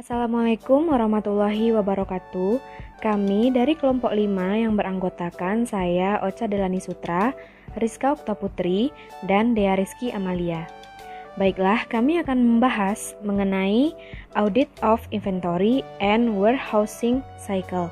Assalamualaikum warahmatullahi wabarakatuh. Kami dari kelompok 5 yang beranggotakan saya Ocha Delani Sutra, Rizka Okta Putri, dan Dea Rizky Amalia. Baiklah, kami akan membahas mengenai Audit of Inventory and Warehousing Cycle.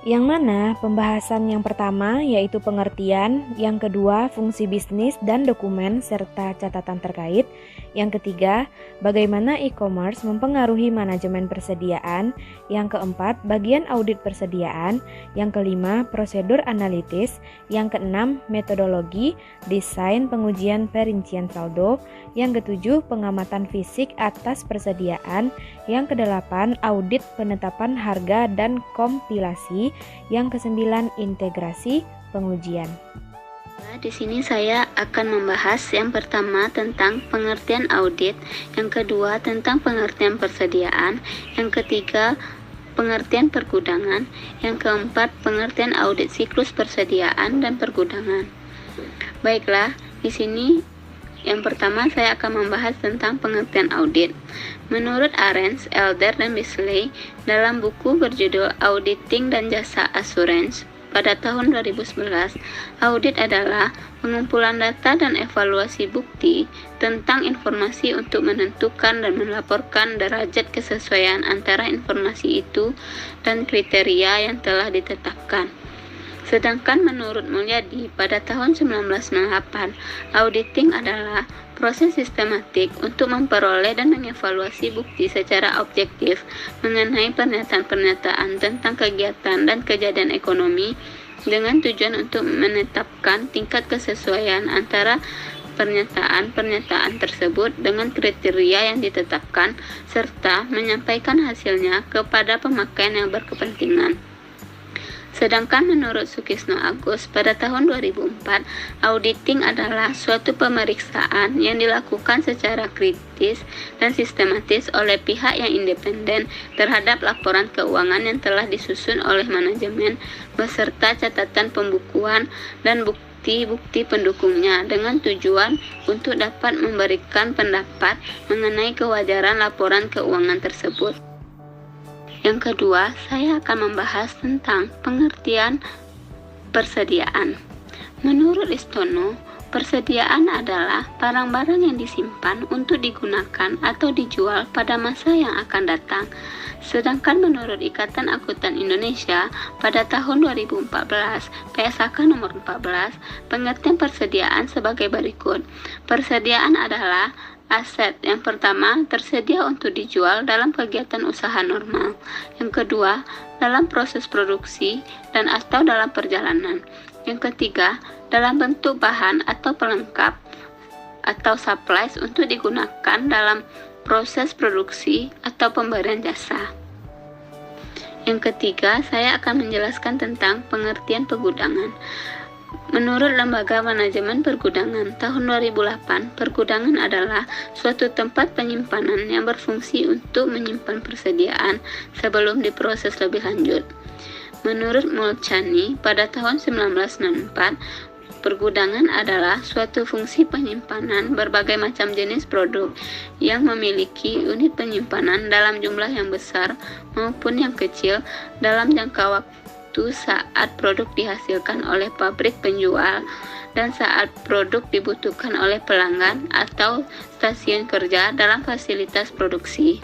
Yang mana pembahasan yang pertama yaitu pengertian, yang kedua fungsi bisnis dan dokumen serta catatan terkait, yang ketiga bagaimana e-commerce mempengaruhi manajemen persediaan, yang keempat bagian audit persediaan, yang kelima prosedur analitis, yang keenam metodologi, desain pengujian perincian saldo, yang ketujuh pengamatan fisik atas persediaan, yang kedelapan audit penetapan harga dan kompilasi, yang kesembilan integrasi pengujian. Di sini saya akan membahas yang pertama tentang pengertian audit, yang kedua tentang pengertian persediaan, yang ketiga pengertian pergudangan, yang keempat pengertian audit siklus persediaan dan pergudangan. Baiklah, di sini yang pertama saya akan membahas tentang pengertian audit. Menurut Arens, Elder, dan Bisley dalam buku berjudul Auditing dan Jasa Assurance pada tahun 2011, audit adalah pengumpulan data dan evaluasi bukti tentang informasi untuk menentukan dan melaporkan derajat kesesuaian antara informasi itu dan kriteria yang telah ditetapkan. Sedangkan menurut Mulyadi pada tahun 1998, auditing adalah proses sistematik untuk memperoleh dan mengevaluasi bukti secara objektif mengenai pernyataan-pernyataan tentang kegiatan dan kejadian ekonomi dengan tujuan untuk menetapkan tingkat kesesuaian antara pernyataan-pernyataan tersebut dengan kriteria yang ditetapkan serta menyampaikan hasilnya kepada pemakaian yang berkepentingan. Sedangkan menurut Sukisno Agus pada tahun 2004, auditing adalah suatu pemeriksaan yang dilakukan secara kritis dan sistematis oleh pihak yang independen terhadap laporan keuangan yang telah disusun oleh manajemen beserta catatan pembukuan dan bukti-bukti pendukungnya dengan tujuan untuk dapat memberikan pendapat mengenai kewajaran laporan keuangan tersebut. Yang kedua, saya akan membahas tentang pengertian persediaan. Menurut Istono, persediaan adalah barang-barang yang disimpan untuk digunakan atau dijual pada masa yang akan datang. Sedangkan menurut Ikatan Akuntan Indonesia pada tahun 2014, PSAK nomor 14, pengertian persediaan sebagai berikut. Persediaan adalah aset yang pertama tersedia untuk dijual dalam kegiatan usaha normal. Yang kedua, dalam proses produksi dan atau dalam perjalanan. Yang ketiga, dalam bentuk bahan atau pelengkap atau supplies untuk digunakan dalam proses produksi atau pemberian jasa. Yang ketiga, saya akan menjelaskan tentang pengertian pergudangan. Menurut Lembaga Manajemen Pergudangan tahun 2008, pergudangan adalah suatu tempat penyimpanan yang berfungsi untuk menyimpan persediaan sebelum diproses lebih lanjut. Menurut Mulcani pada tahun 1994, pergudangan adalah suatu fungsi penyimpanan berbagai macam jenis produk yang memiliki unit penyimpanan dalam jumlah yang besar maupun yang kecil dalam jangka waktu saat produk dihasilkan oleh pabrik penjual dan saat produk dibutuhkan oleh pelanggan atau stasiun kerja dalam fasilitas produksi.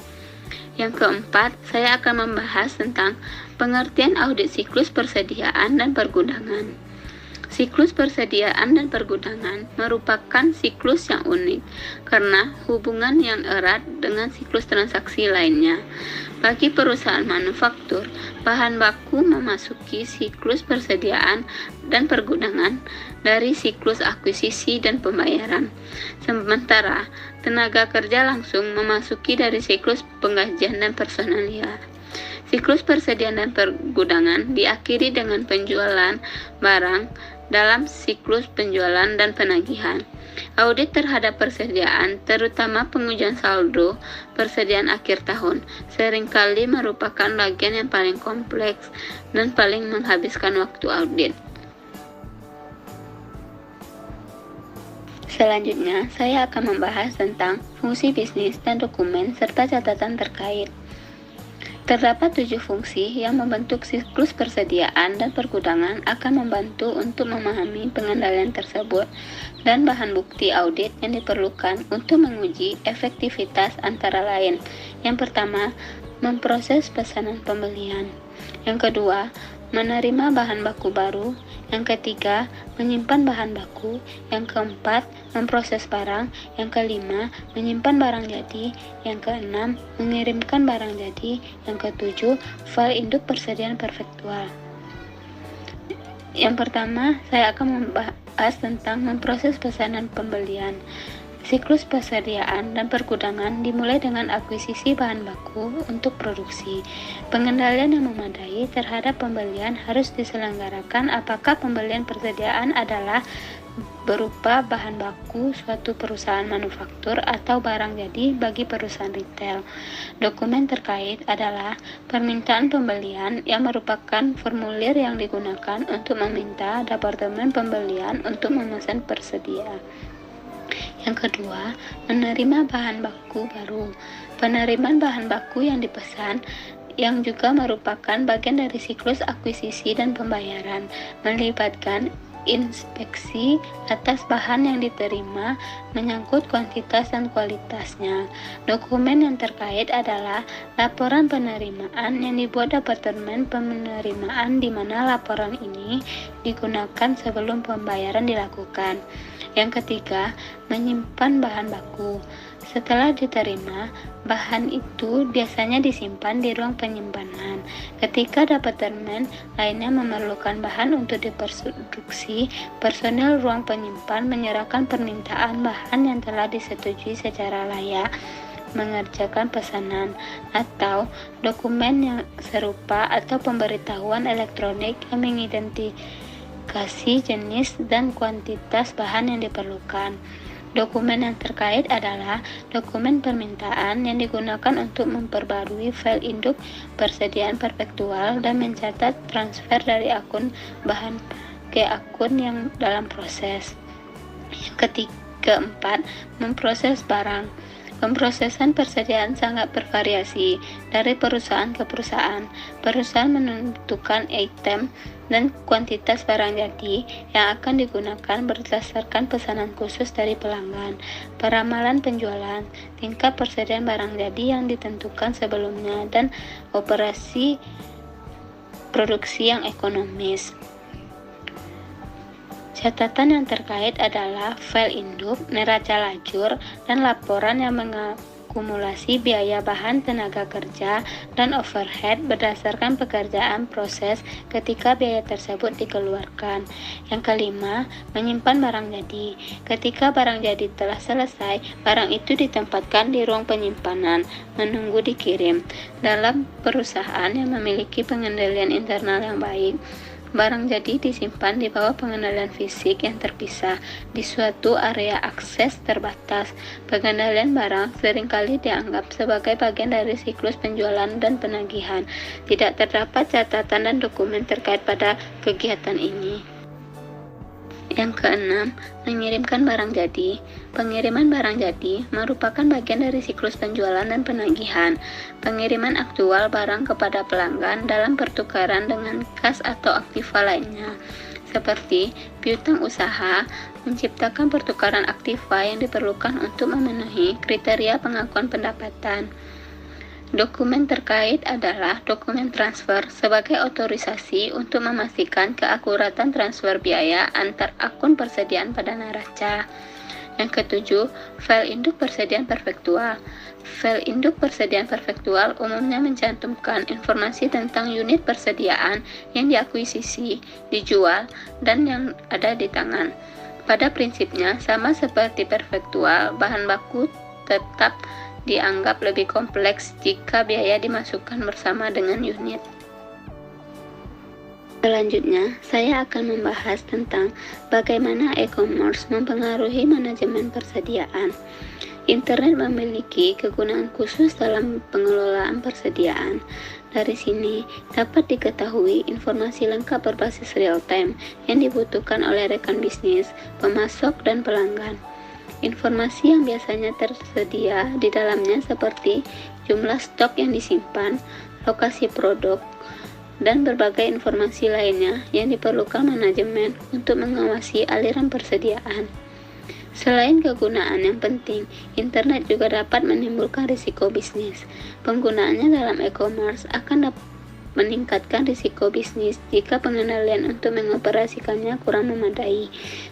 Yang keempat, saya akan membahas tentang pengertian audit siklus persediaan dan pergudangan. Siklus persediaan dan pergudangan merupakan siklus yang unik karena hubungan yang erat dengan siklus transaksi lainnya. Bagi perusahaan manufaktur, bahan baku memasuki siklus persediaan dan pergudangan dari siklus akuisisi dan pembayaran. Sementara tenaga kerja langsung memasuki dari siklus penggajian dan personalia. Siklus persediaan dan pergudangan diakhiri dengan penjualan barang dalam siklus penjualan dan penagihan. Audit terhadap persediaan, terutama pengujian saldo persediaan akhir tahun, seringkali merupakan bagian yang paling kompleks dan paling menghabiskan waktu audit. Selanjutnya, saya akan membahas tentang fungsi bisnis dan dokumen serta catatan terkait. Terdapat 7 fungsi yang membentuk siklus persediaan dan pergudangan akan membantu untuk memahami pengendalian tersebut dan bahan bukti audit yang diperlukan untuk menguji efektivitas antara lain. Yang pertama, memproses pesanan pembelian. Yang kedua, menerima bahan baku baru. Yang ketiga, menyimpan bahan baku. Yang keempat, memproses barang. Yang kelima, menyimpan barang jadi. Yang keenam, mengirimkan barang jadi. Yang ketujuh, file induk persediaan perfektual. Yang pertama, saya akan membahas tentang memproses pesanan pembelian. Siklus persediaan dan pergudangan dimulai dengan akuisisi bahan baku untuk produksi. Pengendalian yang memadai terhadap pembelian harus diselenggarakan apakah pembelian persediaan adalah berupa bahan baku suatu perusahaan manufaktur atau barang jadi bagi perusahaan retail. Dokumen terkait adalah permintaan pembelian yang merupakan formulir yang digunakan untuk meminta Departemen Pembelian untuk memesan persediaan. Yang kedua, menerima bahan baku baru. Penerimaan bahan baku yang dipesan yang juga merupakan bagian dari siklus akuisisi dan pembayaran, melibatkan inspeksi atas bahan yang diterima menyangkut kuantitas dan kualitasnya. Dokumen yang terkait adalah laporan penerimaan yang dibuat Departemen Penerimaan di mana laporan ini digunakan sebelum pembayaran dilakukan. Yang ketiga, menyimpan bahan baku. Setelah diterima, bahan itu biasanya disimpan di ruang penyimpanan. Ketika Departemen lainnya memerlukan bahan untuk diproduksi, personel ruang penyimpan menyerahkan permintaan bahan yang telah disetujui secara layak mengerjakan pesanan atau dokumen yang serupa atau pemberitahuan elektronik yang mengidentifikasi jenis dan kuantitas bahan yang diperlukan. Dokumen yang terkait adalah dokumen permintaan yang digunakan untuk memperbarui file induk persediaan perfektual dan mencatat transfer dari akun bahan ke akun yang dalam proses. Yang keempat, memproses barang. Pemprosesan persediaan sangat bervariasi dari perusahaan ke perusahaan. Perusahaan menentukan item dan kuantitas barang jadi yang akan digunakan berdasarkan pesanan khusus dari pelanggan, peramalan penjualan, tingkat persediaan barang jadi yang ditentukan sebelumnya, dan operasi produksi yang ekonomis. Catatan yang terkait adalah file induk, neraca lajur, dan laporan yang mengakumulasi biaya bahan tenaga kerja dan overhead berdasarkan pekerjaan proses ketika biaya tersebut dikeluarkan. Yang kelima, menyimpan barang jadi. Ketika barang jadi telah selesai, barang itu ditempatkan di ruang penyimpanan, menunggu dikirim. Dalam perusahaan yang memiliki pengendalian internal yang baik, barang jadi disimpan di bawah pengendalian fisik yang terpisah di suatu area akses terbatas. Pengendalian barang seringkali dianggap sebagai bagian dari siklus penjualan dan penagihan. Tidak terdapat catatan dan dokumen terkait pada kegiatan ini. Yang keenam, mengirimkan barang jadi. Pengiriman barang jadi merupakan bagian dari siklus penjualan dan penagihan. Pengiriman aktual barang kepada pelanggan dalam pertukaran dengan kas atau aktiva lainnya, seperti piutang usaha, menciptakan pertukaran aktiva yang diperlukan untuk memenuhi kriteria pengakuan pendapatan. Dokumen terkait adalah dokumen transfer sebagai otorisasi untuk memastikan keakuratan transfer biaya antar akun persediaan pada neraca. Yang ketujuh, file induk persediaan perfektual. File induk persediaan perfektual umumnya mencantumkan informasi tentang unit persediaan yang diakuisisi, dijual, dan yang ada di tangan. Pada prinsipnya, sama seperti perfektual, bahan baku tetap dianggap lebih kompleks jika biaya dimasukkan bersama dengan unit. Selanjutnya, saya akan membahas tentang bagaimana e-commerce mempengaruhi manajemen persediaan. Internet memiliki kegunaan khusus dalam pengelolaan persediaan. Dari sini dapat diketahui informasi lengkap berbasis real time yang dibutuhkan oleh rekan bisnis, pemasok, dan pelanggan. Informasi yang biasanya tersedia di dalamnya seperti jumlah stok yang disimpan, lokasi produk, dan berbagai informasi lainnya yang diperlukan manajemen untuk mengawasi aliran persediaan. Selain kegunaan yang penting, internet juga dapat menimbulkan risiko bisnis. Penggunaannya dalam e-commerce akan meningkatkan risiko bisnis jika pengendalian untuk mengoperasikannya kurang memadai,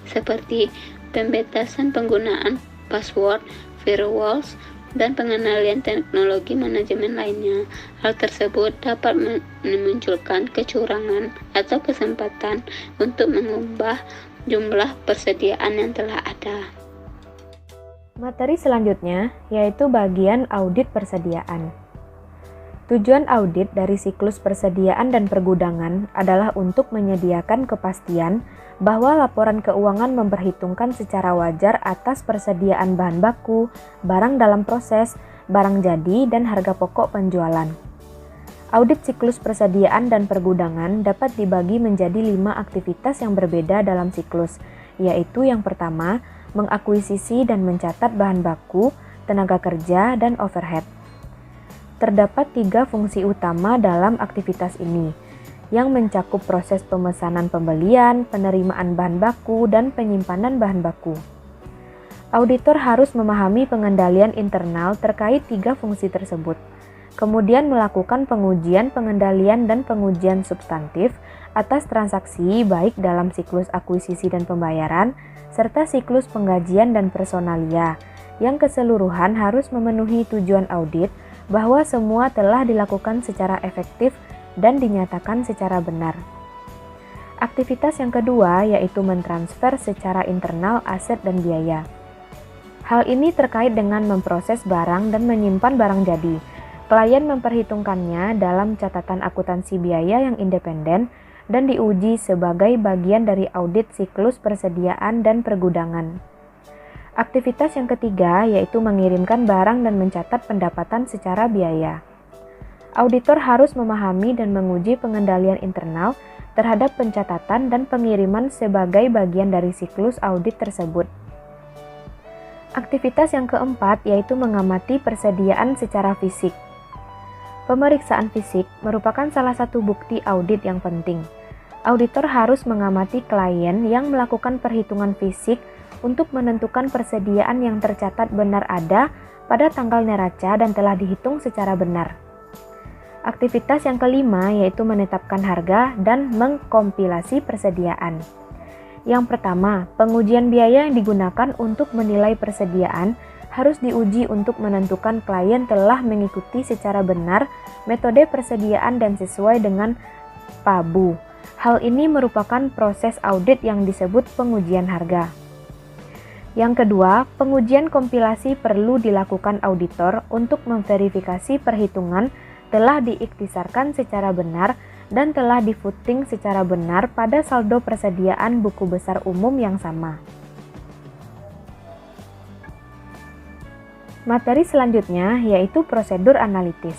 seperti pembatasan penggunaan password, firewalls, dan pengendalian teknologi manajemen lainnya. Hal tersebut dapat memunculkan kecurangan atau kesempatan untuk mengubah jumlah persediaan yang telah ada. Materi selanjutnya yaitu bagian audit persediaan. Tujuan audit dari siklus persediaan dan pergudangan adalah untuk menyediakan kepastian bahwa laporan keuangan memperhitungkan secara wajar atas persediaan bahan baku, barang dalam proses, barang jadi, dan harga pokok penjualan. Audit siklus persediaan dan pergudangan dapat dibagi menjadi 5 aktivitas yang berbeda dalam siklus, yaitu yang pertama, mengakuisisi dan mencatat bahan baku, tenaga kerja, dan overhead. Terdapat 3 fungsi utama dalam aktivitas ini, yang mencakup proses pemesanan pembelian, penerimaan bahan baku, dan penyimpanan bahan baku. Auditor harus memahami pengendalian internal terkait 3 fungsi tersebut, kemudian melakukan pengujian pengendalian dan pengujian substantif atas transaksi baik dalam siklus akuisisi dan pembayaran, serta siklus penggajian dan personalia, yang keseluruhan harus memenuhi tujuan audit bahwa semua telah dilakukan secara efektif dan dinyatakan secara benar. Aktivitas yang kedua yaitu mentransfer secara internal aset dan biaya. Hal ini terkait dengan memproses barang dan menyimpan barang jadi. Klien memperhitungkannya dalam catatan akuntansi biaya yang independen dan diuji sebagai bagian dari audit siklus persediaan dan pergudangan. Aktivitas yang ketiga yaitu mengirimkan barang dan mencatat pendapatan secara biaya. Auditor harus memahami dan menguji pengendalian internal terhadap pencatatan dan pengiriman sebagai bagian dari siklus audit tersebut. Aktivitas yang keempat yaitu mengamati persediaan secara fisik. Pemeriksaan fisik merupakan salah satu bukti audit yang penting. Auditor harus mengamati klien yang melakukan perhitungan fisik untuk menentukan persediaan yang tercatat benar ada pada tanggal neraca dan telah dihitung secara benar. Aktivitas yang kelima yaitu menetapkan harga dan mengkompilasi persediaan. Yang pertama, pengujian biaya yang digunakan untuk menilai persediaan harus diuji untuk menentukan klien telah mengikuti secara benar metode persediaan dan sesuai dengan PABU. Hal ini merupakan proses audit yang disebut pengujian harga. Yang kedua, pengujian kompilasi perlu dilakukan auditor untuk memverifikasi perhitungan telah diikhtisarkan secara benar dan telah di-footing secara benar pada saldo persediaan buku besar umum yang sama. Materi selanjutnya yaitu prosedur analitis.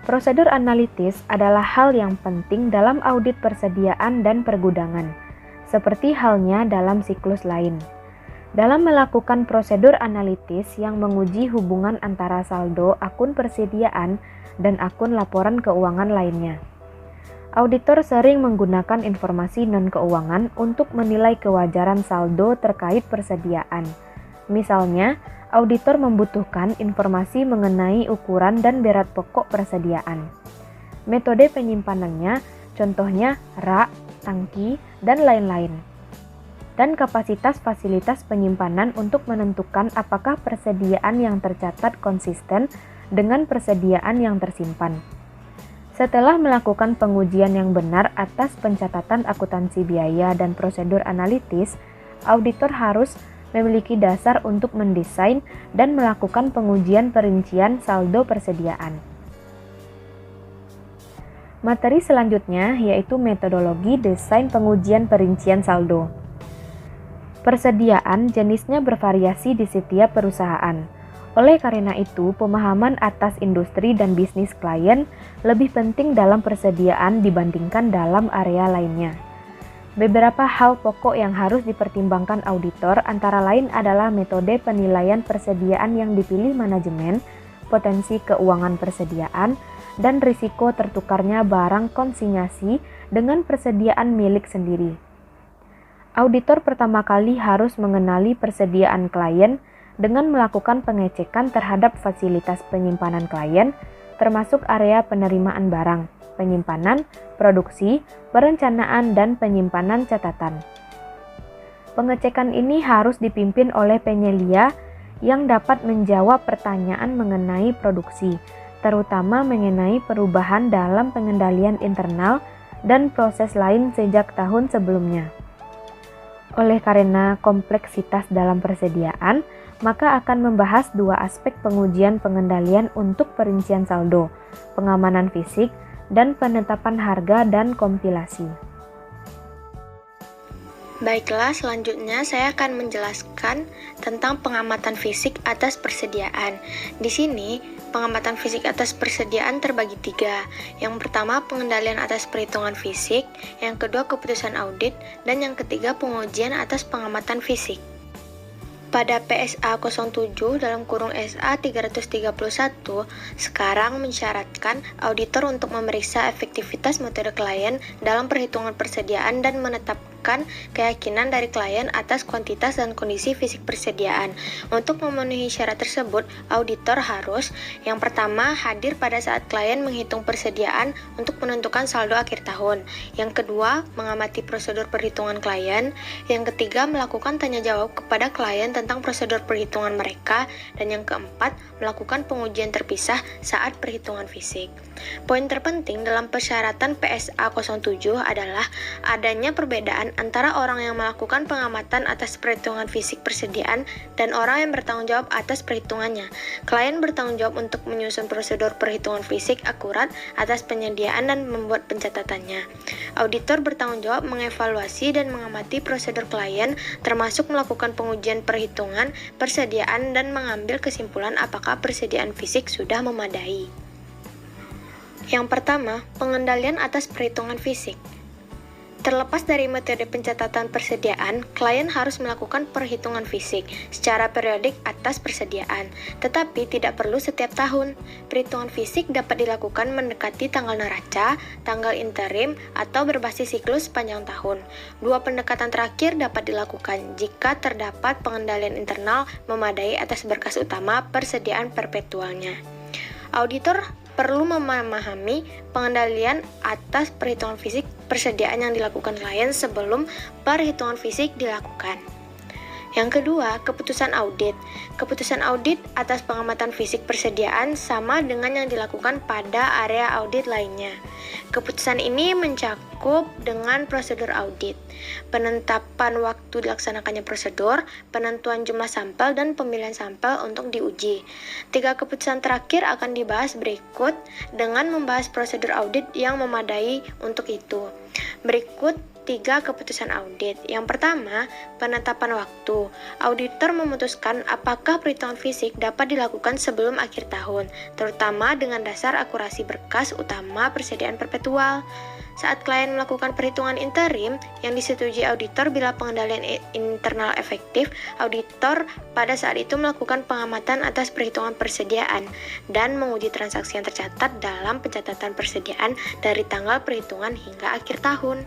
Prosedur analitis adalah hal yang penting dalam audit persediaan dan pergudangan, seperti halnya dalam siklus lain. Dalam melakukan prosedur analitis yang menguji hubungan antara saldo akun persediaan dan akun laporan keuangan lainnya. Auditor sering menggunakan informasi non-keuangan untuk menilai kewajaran saldo terkait persediaan. Misalnya, auditor membutuhkan informasi mengenai ukuran dan berat pokok persediaan. Metode penyimpanannya, contohnya rak, tangki, dan lain-lain. Dan kapasitas fasilitas penyimpanan untuk menentukan apakah persediaan yang tercatat konsisten dengan persediaan yang tersimpan. Setelah melakukan pengujian yang benar atas pencatatan akuntansi biaya dan prosedur analitis, auditor harus memiliki dasar untuk mendesain dan melakukan pengujian perincian saldo persediaan. Materi selanjutnya yaitu metodologi desain pengujian perincian saldo. Persediaan jenisnya bervariasi di setiap perusahaan. Oleh karena itu, pemahaman atas industri dan bisnis klien lebih penting dalam persediaan dibandingkan dalam area lainnya. Beberapa hal pokok yang harus dipertimbangkan auditor antara lain adalah metode penilaian persediaan yang dipilih manajemen, potensi keuangan persediaan, dan risiko tertukarnya barang konsinyasi dengan persediaan milik sendiri. Auditor pertama kali harus mengenali persediaan klien dengan melakukan pengecekan terhadap fasilitas penyimpanan klien, termasuk area penerimaan barang, penyimpanan, produksi, perencanaan, dan penyimpanan catatan. Pengecekan ini harus dipimpin oleh penyelia yang dapat menjawab pertanyaan mengenai produksi, terutama mengenai perubahan dalam pengendalian internal dan proses lain sejak tahun sebelumnya. Oleh karena kompleksitas dalam persediaan, maka akan membahas dua aspek pengujian pengendalian untuk perincian saldo, pengamanan fisik, dan penetapan harga dan kompilasi. Baiklah, selanjutnya saya akan menjelaskan tentang pengamatan fisik atas persediaan. Di sini, pengamatan fisik atas persediaan terbagi tiga. Yang pertama, pengendalian atas perhitungan fisik, yang kedua, keputusan audit, dan yang ketiga, pengujian atas pengamatan fisik. Pada PSA 07 dalam kurung SA 331 sekarang mensyaratkan auditor untuk memeriksa efektivitas metode klien dalam perhitungan persediaan dan menetapkan keyakinan dari klien atas kuantitas dan kondisi fisik persediaan. Untuk memenuhi syarat tersebut, auditor harus yang pertama hadir pada saat klien menghitung persediaan untuk menentukan saldo akhir tahun. Yang kedua, mengamati prosedur perhitungan klien. Yang ketiga, melakukan tanya jawab kepada klien tentang prosedur perhitungan mereka, dan yang keempat, melakukan pengujian terpisah saat perhitungan fisik. Poin terpenting dalam persyaratan PSA 07 adalah adanya perbedaan antara orang yang melakukan pengamatan atas perhitungan fisik persediaan dan orang yang bertanggung jawab atas perhitungannya. Klien bertanggung jawab untuk menyusun prosedur perhitungan fisik akurat atas penyediaan dan membuat pencatatannya. Auditor bertanggung jawab mengevaluasi dan mengamati prosedur klien, termasuk melakukan pengujian perhitungan persediaan dan mengambil kesimpulan apakah persediaan fisik sudah memadai. Yang pertama, pengendalian atas perhitungan fisik. Terlepas dari metode pencatatan persediaan, klien harus melakukan perhitungan fisik secara periodik atas persediaan, tetapi tidak perlu setiap tahun. Perhitungan fisik dapat dilakukan mendekati tanggal neraca, tanggal interim, atau berbasis siklus sepanjang tahun. Dua pendekatan terakhir dapat dilakukan jika terdapat pengendalian internal memadai atas berkas utama persediaan perpetualnya. Auditor perlu memahami pengendalian atas perhitungan fisik persediaan yang dilakukan klien sebelum perhitungan fisik dilakukan. Yang kedua, keputusan audit. Keputusan audit atas pengamatan fisik persediaan sama dengan yang dilakukan pada area audit lainnya. Keputusan ini mencakup dengan prosedur audit, penetapan waktu dilaksanakannya prosedur, penentuan jumlah sampel, dan pemilihan sampel untuk diuji. Tiga keputusan terakhir akan dibahas berikut dengan membahas prosedur audit yang memadai untuk itu. Berikut 3 keputusan audit. Yang pertama, penetapan waktu. Auditor memutuskan apakah perhitungan fisik dapat dilakukan sebelum akhir tahun, terutama dengan dasar akurasi berkas utama persediaan perpetual. Saat klien melakukan perhitungan interim yang disetujui auditor bila pengendalian internal efektif, auditor pada saat itu melakukan pengamatan atas perhitungan persediaan dan menguji transaksi yang tercatat dalam pencatatan persediaan dari tanggal perhitungan hingga akhir tahun.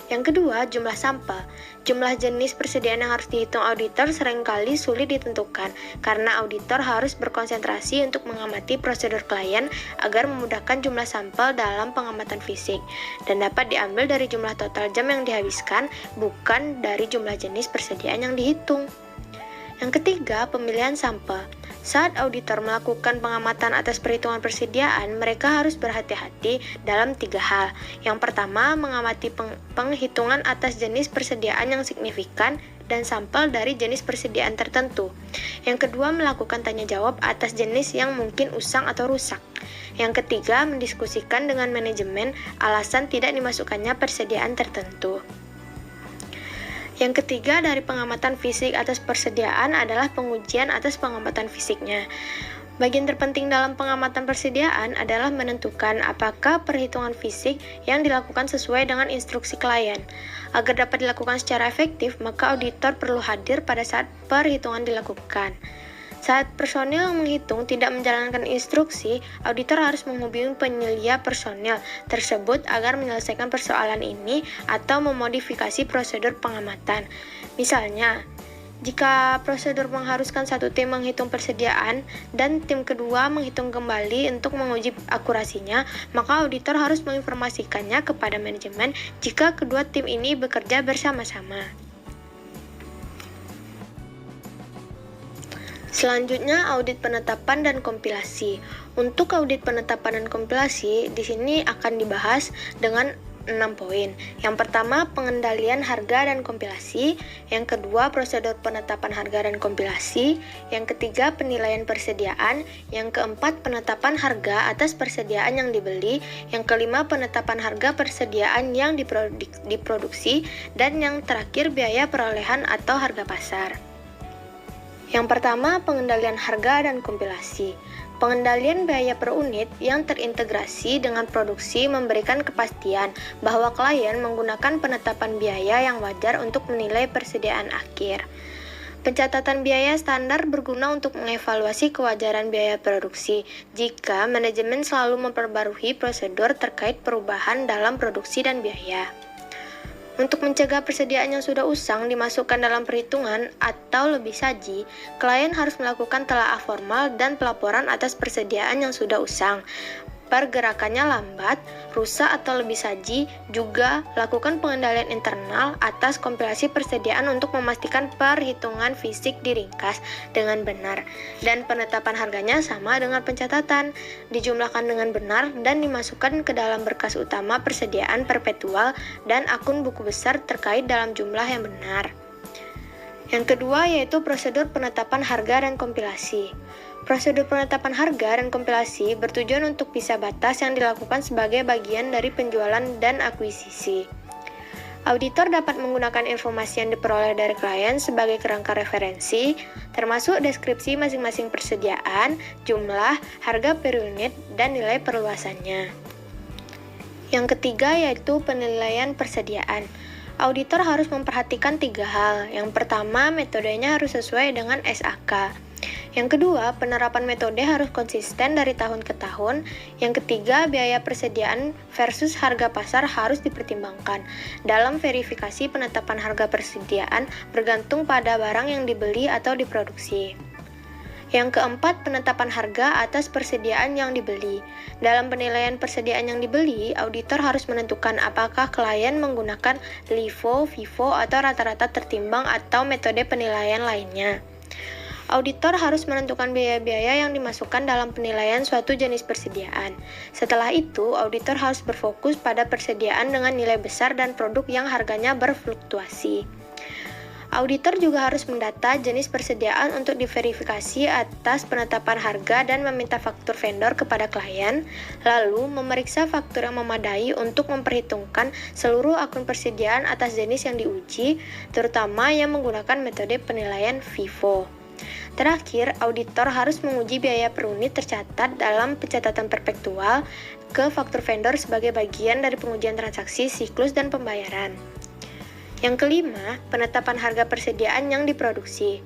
Yang kedua, jumlah sampel. Jumlah jenis persediaan yang harus dihitung auditor seringkali sulit ditentukan karena auditor harus berkonsentrasi untuk mengamati prosedur klien agar memudahkan jumlah sampel dalam pengamatan fisik dan dapat diambil dari jumlah total jam yang dihabiskan, bukan dari jumlah jenis persediaan yang dihitung. Yang ketiga, pemilihan sampel. Saat auditor melakukan pengamatan atas perhitungan persediaan, mereka harus berhati-hati dalam 3 hal. Yang pertama, mengamati penghitungan atas jenis persediaan yang signifikan dan sampel dari jenis persediaan tertentu. Yang kedua, melakukan tanya jawab atas jenis yang mungkin usang atau rusak. Yang ketiga, mendiskusikan dengan manajemen alasan tidak dimasukkannya persediaan tertentu. Yang ketiga dari pengamatan fisik atas persediaan adalah pengujian atas pengamatan fisiknya. Bagian terpenting dalam pengamatan persediaan adalah menentukan apakah perhitungan fisik yang dilakukan sesuai dengan instruksi klien. Agar dapat dilakukan secara efektif, maka auditor perlu hadir pada saat perhitungan dilakukan. Saat personil yang menghitung tidak menjalankan instruksi, auditor harus menghubungi penyelia personil tersebut agar menyelesaikan persoalan ini atau memodifikasi prosedur pengamatan. Misalnya, jika prosedur mengharuskan satu tim menghitung persediaan dan tim kedua menghitung kembali untuk menguji akurasinya, maka auditor harus menginformasikannya kepada manajemen jika kedua tim ini bekerja bersama-sama. Selanjutnya, audit penetapan dan kompilasi. Untuk audit penetapan dan kompilasi, di sini akan dibahas dengan 6 poin. Yang pertama, pengendalian harga dan kompilasi. Yang kedua, prosedur penetapan harga dan kompilasi. Yang ketiga, penilaian persediaan. Yang keempat, penetapan harga atas persediaan yang dibeli. Yang kelima, penetapan harga persediaan yang diproduksi. Dan yang terakhir, biaya perolehan atau harga pasar. Yang pertama, pengendalian harga dan kompilasi. Pengendalian biaya per unit yang terintegrasi dengan produksi memberikan kepastian bahwa klien menggunakan penetapan biaya yang wajar untuk menilai persediaan akhir. Pencatatan biaya standar berguna untuk mengevaluasi kewajaran biaya produksi jika manajemen selalu memperbarui prosedur terkait perubahan dalam produksi dan biaya. Untuk mencegah persediaan yang sudah usang dimasukkan dalam perhitungan atau lebih saji, klien harus melakukan telaah formal dan pelaporan atas persediaan yang sudah usang. Pergerakannya lambat, rusak atau lebih saji, juga lakukan pengendalian internal atas kompilasi persediaan untuk memastikan perhitungan fisik diringkas dengan benar, dan penetapan harganya sama dengan pencatatan, dijumlahkan dengan benar dan dimasukkan ke dalam berkas utama persediaan perpetual dan akun buku besar terkait dalam jumlah yang benar. Yang kedua yaitu prosedur penetapan harga dan kompilasi. Prosedur penetapan harga dan kompilasi bertujuan untuk pisah batas yang dilakukan sebagai bagian dari penjualan dan akuisisi. Auditor dapat menggunakan informasi yang diperoleh dari klien sebagai kerangka referensi, termasuk deskripsi masing-masing persediaan, jumlah, harga per unit, dan nilai perluasannya. Yang ketiga yaitu penilaian persediaan. Auditor harus memperhatikan 3 hal. Yang pertama, metodenya harus sesuai dengan SAK. Yang kedua, penerapan metode harus konsisten dari tahun ke tahun. Yang ketiga, biaya persediaan versus harga pasar harus dipertimbangkan. Dalam verifikasi penetapan harga persediaan bergantung pada barang yang dibeli atau diproduksi. Yang keempat, penetapan harga atas persediaan yang dibeli. Dalam penilaian persediaan yang dibeli, auditor harus menentukan apakah klien menggunakan LIFO, FIFO, atau rata-rata tertimbang atau metode penilaian lainnya. Auditor harus menentukan biaya-biaya yang dimasukkan dalam penilaian suatu jenis persediaan. Setelah itu, auditor harus berfokus pada persediaan dengan nilai besar dan produk yang harganya berfluktuasi. Auditor juga harus mendata jenis persediaan untuk diverifikasi atas penetapan harga dan meminta faktur vendor kepada klien, lalu memeriksa faktur yang memadai untuk memperhitungkan seluruh akun persediaan atas jenis yang diuji, terutama yang menggunakan metode penilaian FIFO. Terakhir, auditor harus menguji biaya per unit tercatat dalam pencatatan perpetual ke faktur vendor sebagai bagian dari pengujian transaksi, siklus, dan pembayaran. Yang kelima, penetapan harga persediaan yang diproduksi.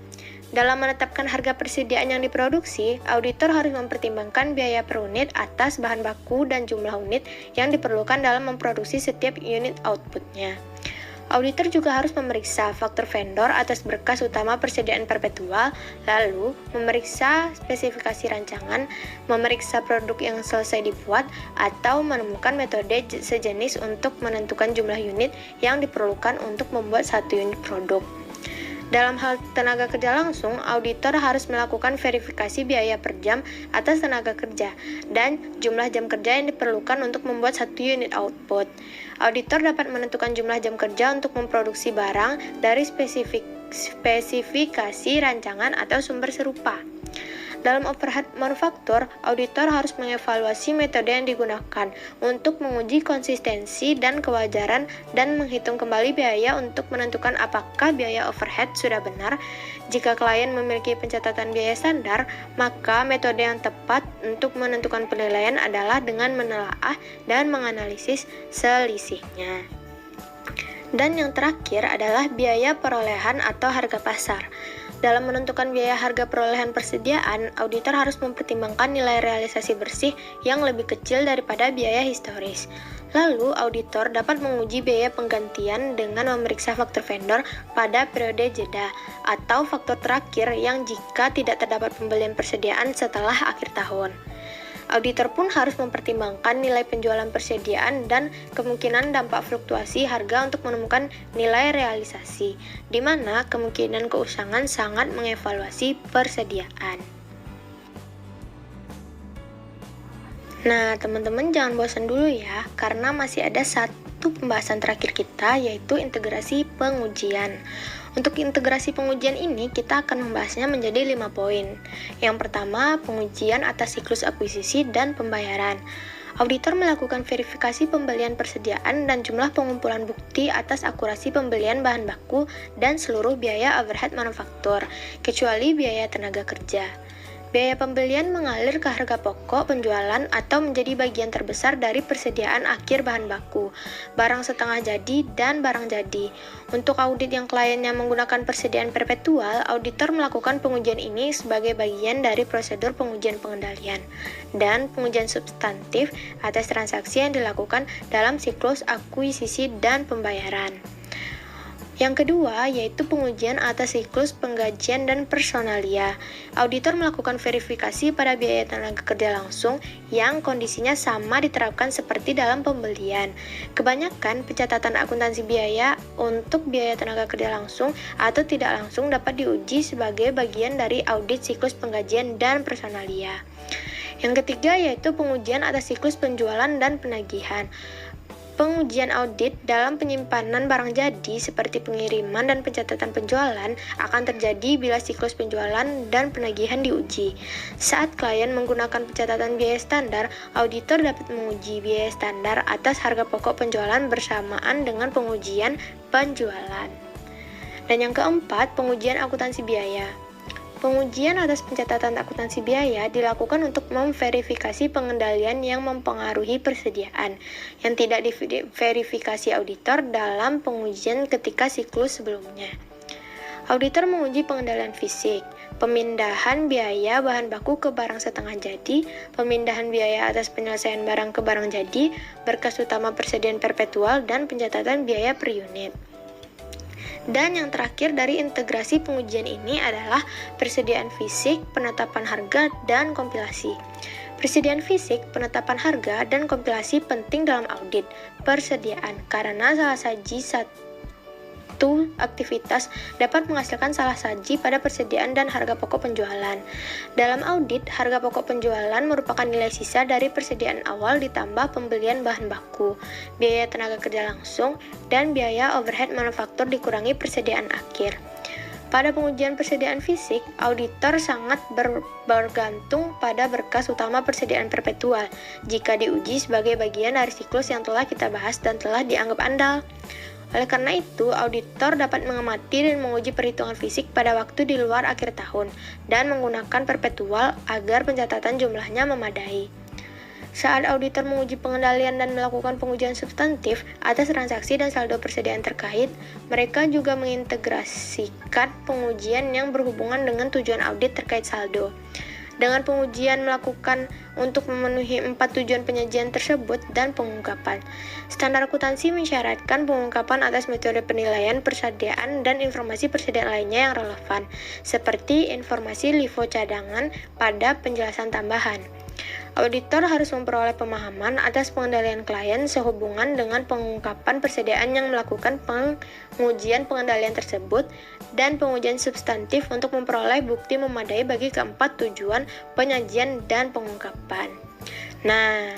Dalam menetapkan harga persediaan yang diproduksi, auditor harus mempertimbangkan biaya per unit atas bahan baku dan jumlah unit yang diperlukan dalam memproduksi setiap unit outputnya. Auditor juga harus memeriksa faktur vendor atas berkas utama persediaan perpetual, lalu memeriksa spesifikasi rancangan, memeriksa produk yang selesai dibuat, atau menemukan metode sejenis untuk menentukan jumlah unit yang diperlukan untuk membuat satu unit produk. Dalam hal tenaga kerja langsung, auditor harus melakukan verifikasi biaya per jam atas tenaga kerja dan jumlah jam kerja yang diperlukan untuk membuat satu unit output. Auditor dapat menentukan jumlah jam kerja untuk memproduksi barang dari spesifikasi rancangan atau sumber serupa. Dalam overhead manufaktur, auditor harus mengevaluasi metode yang digunakan untuk menguji konsistensi dan kewajaran dan menghitung kembali biaya untuk menentukan apakah biaya overhead sudah benar. Jika klien memiliki pencatatan biaya standar, maka metode yang tepat untuk menentukan penilaian adalah dengan menelaah dan menganalisis selisihnya. Dan yang terakhir adalah biaya perolehan atau harga pasar. Dalam menentukan biaya harga perolehan persediaan, auditor harus mempertimbangkan nilai realisasi bersih yang lebih kecil daripada biaya historis. Lalu, auditor dapat menguji biaya penggantian dengan memeriksa faktor vendor pada periode jeda, atau faktor terakhir yang jika tidak terdapat pembelian persediaan setelah akhir tahun. Auditor pun harus mempertimbangkan nilai penjualan persediaan dan kemungkinan dampak fluktuasi harga untuk menemukan nilai realisasi, di mana kemungkinan keusangan sangat mengevaluasi persediaan. Nah, teman-teman jangan bosan dulu ya, karena masih ada satu pembahasan terakhir kita, yaitu integrasi pengujian. Untuk integrasi pengujian ini, kita akan membahasnya menjadi 5 poin. Yang pertama, pengujian atas siklus akuisisi dan pembayaran. Auditor melakukan verifikasi pembelian persediaan dan jumlah pengumpulan bukti atas akurasi pembelian bahan baku dan seluruh biaya overhead manufaktur, kecuali biaya tenaga kerja. Biaya pembelian mengalir ke harga pokok penjualan atau menjadi bagian terbesar dari persediaan akhir bahan baku, barang setengah jadi, dan barang jadi. Untuk audit yang kliennya menggunakan persediaan perpetual, auditor melakukan pengujian ini sebagai bagian dari prosedur pengujian pengendalian dan pengujian substantif atas transaksi yang dilakukan dalam siklus akuisisi dan pembayaran. Yang kedua, yaitu pengujian atas siklus penggajian dan personalia. Auditor melakukan verifikasi pada biaya tenaga kerja langsung yang kondisinya sama diterapkan seperti dalam pembelian. Kebanyakan pencatatan akuntansi biaya untuk biaya tenaga kerja langsung atau tidak langsung dapat diuji sebagai bagian dari audit siklus penggajian dan personalia. Yang ketiga, yaitu pengujian atas siklus penjualan dan penagihan. Pengujian audit dalam penyimpanan barang jadi seperti pengiriman dan pencatatan penjualan akan terjadi bila siklus penjualan dan penagihan diuji. Saat klien menggunakan pencatatan biaya standar, auditor dapat menguji biaya standar atas harga pokok penjualan bersamaan dengan pengujian penjualan. Dan yang keempat, pengujian akuntansi biaya. Pengujian atas pencatatan akuntansi biaya dilakukan untuk memverifikasi pengendalian yang mempengaruhi persediaan yang tidak diverifikasi auditor dalam pengujian ketika siklus sebelumnya. Auditor menguji pengendalian fisik, pemindahan biaya bahan baku ke barang setengah jadi, pemindahan biaya atas penyelesaian barang ke barang jadi, berkas utama persediaan perpetual, dan pencatatan biaya per unit. Dan yang terakhir dari integrasi pengujian ini adalah persediaan fisik, penetapan harga, dan kompilasi. Persediaan fisik, penetapan harga, dan kompilasi penting dalam audit persediaan karena salah saji satu aktivitas dapat menghasilkan salah saji pada persediaan dan harga pokok penjualan. Dalam audit, harga pokok penjualan merupakan nilai sisa dari persediaan awal ditambah pembelian bahan baku, biaya tenaga kerja langsung, dan biaya overhead manufaktur dikurangi persediaan akhir. Pada pengujian persediaan fisik, auditor sangat bergantung pada berkas utama persediaan perpetual jika diuji sebagai bagian dari siklus yang telah kita bahas dan telah dianggap andal. Oleh karena itu, auditor dapat mengamati dan menguji perhitungan fisik pada waktu di luar akhir tahun dan menggunakan perpetual agar pencatatan jumlahnya memadai. Saat auditor menguji pengendalian dan melakukan pengujian substantif atas transaksi dan saldo persediaan terkait, mereka juga mengintegrasikan pengujian yang berhubungan dengan tujuan audit terkait saldo. Dengan pengujian melakukan untuk memenuhi 4 tujuan penyajian tersebut dan pengungkapan. Standar akuntansi mensyaratkan pengungkapan atas metode penilaian persediaan dan informasi persediaan lainnya yang relevan, seperti informasi LIFO cadangan pada penjelasan tambahan. Auditor harus memperoleh pemahaman atas pengendalian klien sehubungan dengan pengungkapan persediaan yang melakukan pengujian pengendalian tersebut dan pengujian substantif untuk memperoleh bukti memadai bagi keempat tujuan penyajian dan pengungkapan. Nah,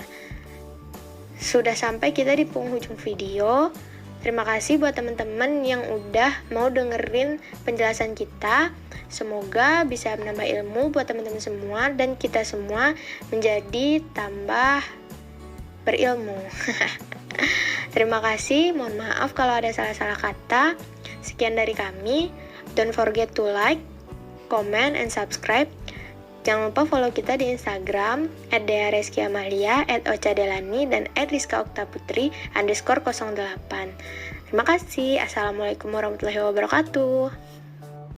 sudah sampai kita di penghujung video. Terima kasih buat teman-teman yang udah mau dengerin penjelasan kita. Semoga bisa menambah ilmu buat teman-teman semua dan kita semua menjadi tambah berilmu. Terima kasih, mohon maaf kalau ada salah-salah kata. Sekian dari kami. Don't forget to like, comment, and subscribe. Jangan lupa follow kita di Instagram @deareskiamalia, @ocadelani, dan @rizkaoktaputri_08. Terima kasih. Assalamualaikum warahmatullahi wabarakatuh.